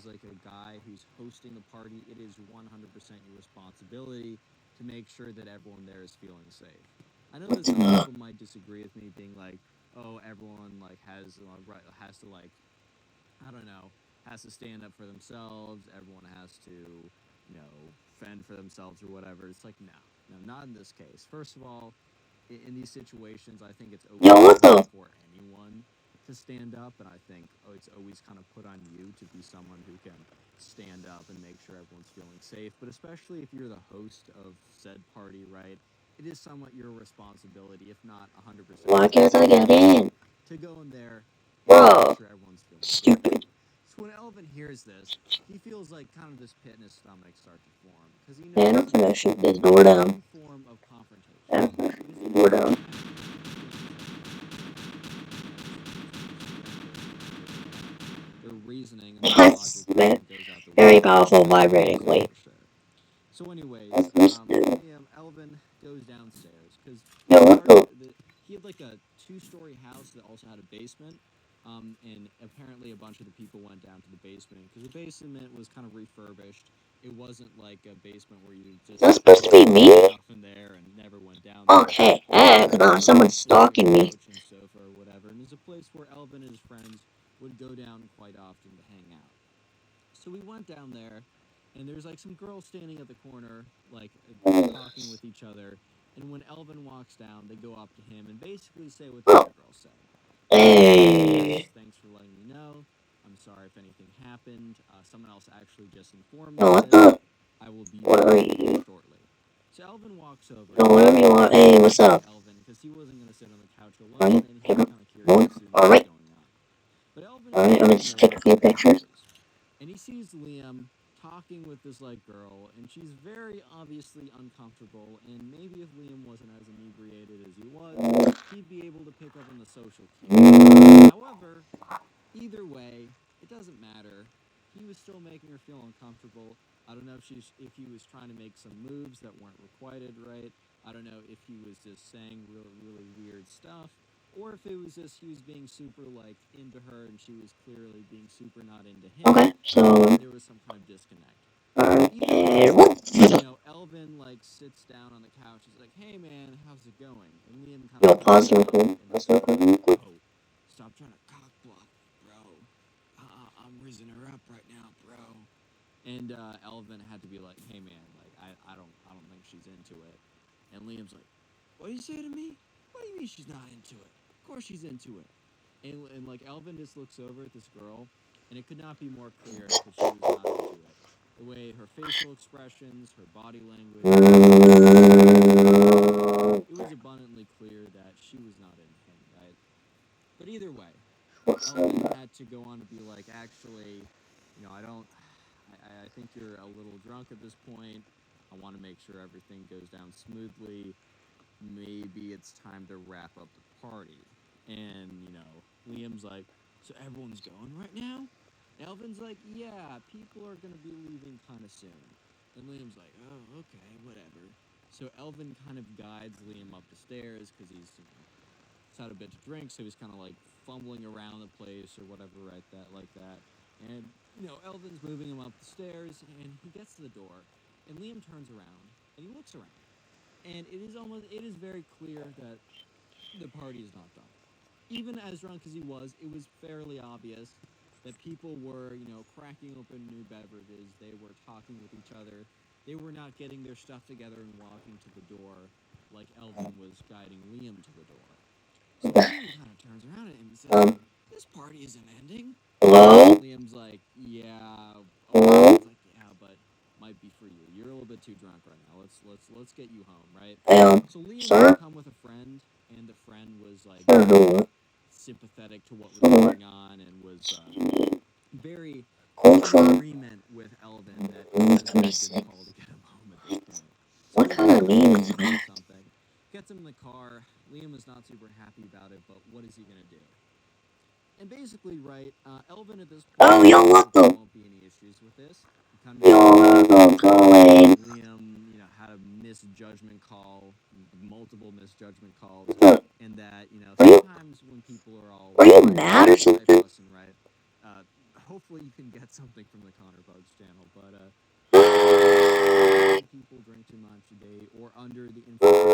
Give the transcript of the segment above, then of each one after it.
as like a guy who's hosting the party, it is 100% your responsibility to make sure that everyone there is feeling safe. I know that some people might disagree with me, being like, "Oh, everyone like has right has to like I don't know has to stand up for themselves. Everyone has to fend for themselves or whatever." It's like no, not in this case. First of all, in these situations, I think it's Yo, okay what the? for anyone to stand up, and I think it's always kind of put on you to be someone who can stand up and make sure everyone's feeling safe. But especially if you're the host of said party, right? It is somewhat your responsibility, if not 100% Why your can't I get in? responsibility, to go in there and make Bro, sure everyone's feeling safe. stupid. So when Elvin hears this, he feels like kind of this pit in his stomach start to form because he Man, I'm knows finna that shoot this door down. some form of confrontation. I'm finna shoot Because this door even down. if their reasoning and their Yes, logic man. goes out the Very window, powerful long vibrating. story Wait. short. So, anyways, What's this do? Liam Elvin goes downstairs because Yo, what the? he had like a two-story house that also had a basement. And apparently, a bunch of the people went down to the basement because the basement was kind of refurbished. It wasn't like a basement where you Is just that supposed to be me? stuff in there and never went down there. Okay. It was Ah, more come on. so Someone's just like a stalking me. couch and sofa or whatever. And it's a place where Elvin and his friends would go down quite often to hang out. So we went down there, and there's like some girls standing at the corner, like talking with each other. And when Elvin walks down, they go up to him and basically say what the Oh. other girls say. Hey. Thanks for letting me know. I'm sorry if anything happened. Someone else actually just informed me Yo, of what this. the? I will be What are back you? shortly. So Elvin walks over, Yo, and whatever you want. Hey, what's up? Elvin because he wasn't going to sit on the couch Alright, alone, and he was paper, kind of curious one. to see what was Alright. going on. But Elvin is Alright, I'm gonna walking just take over a few to the pictures. stairs, and he sees Liam talking with this like girl, and she's very obviously uncomfortable. And maybe if Liam wasn't as inebriated as he was, he'd be able to pick up on the social cues. However, either way, it doesn't matter. He was still making her feel uncomfortable. I don't know if he was trying to make some moves that weren't requited right. I don't know if he was just saying really weird stuff, or if it was just he was being super like into her and she was clearly being super not into him, Okay, so, and there was some kind of disconnect. But alright, either and way, what? Elvin like sits down on the couch. He's like, "Hey man, how's it going?" And Liam kind of Yo, looks pause at the him record. and Pause is the like, record real quick. "Bro, stop trying to cock block me, bro. I'm raising her up right now, bro." And Elvin had to be like, "Hey man, like I don't think she's into it." And Liam's like, "What do you say to me? What do you mean she's not into it? Of course she's into it." And like Elvin just looks over at this girl, and it could not be more clear that she was not into it. The way her facial expressions, her body language, everything was just it was abundantly clear that she was not into him, right? But either way, What's Elvin up? had to go on to be like, actually, I don't. I think you're a little drunk at this point. I want to make sure everything goes down smoothly. Maybe it's time to wrap up the party. And, Liam's like, "So everyone's going right now?" Elvin's like, "Yeah, people are going to be leaving kind of soon." And Liam's like, "Oh, okay, whatever." So Elvin kind of guides Liam up the stairs because he's had a bit to drink, so he's kind of like fumbling around the place or whatever, right? Like that. And, Elvin's moving him up the stairs, and he gets to the door, and Liam turns around, and he looks around. And it is very clear that the party is not done. Even as drunk as he was, it was fairly obvious that people were, cracking open new beverages. They were talking with each other. They were not getting their stuff together and walking to the door like Elvin was guiding Liam to the door. So Liam kind of turns around at him and says, Um, "This party isn't ending." hello? Liam's like, "Yeah, okay." Hello? He's like, "Yeah, but might be for you. You're a little bit too drunk right now. Let's get you home, right?" So Liam had Sir? come with a friend, and the friend was like Sir very who? sympathetic to what was Sir? going on and was very in Ultron? agreement with Elvin that it was a very good 26. call to get him home at this point. So What he kind of walks name over, is gets him that? something, gets him in the car. Liam is not super happy about it, but what is he gonna do? And basically, right, Elvin at this point Oh, yo, knows what that there the? won't be any issues with this. He kind of Yo, knows where that, I'm going? Liam, had a misjudgment call, multiple misjudgment calls, Huh. and that, Are you, sometimes when people are all are you like mad or this type something? person, right, uh, hopefully you can get something from the Connor Bugs channel. But people drink too much, or under the influence,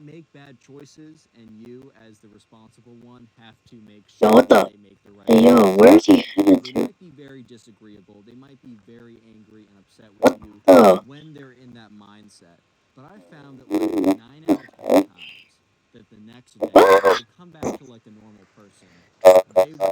make bad choices, and you, as the responsible one, have to make Yo, sure what that the? they make the right Hey, yo, choices. where's he headed They to? might be very disagreeable. They might be very angry and upset with you Oh, when they're in that mindset. But I found that like 9 out of 10 times that the next day when they come back to like a normal person, they will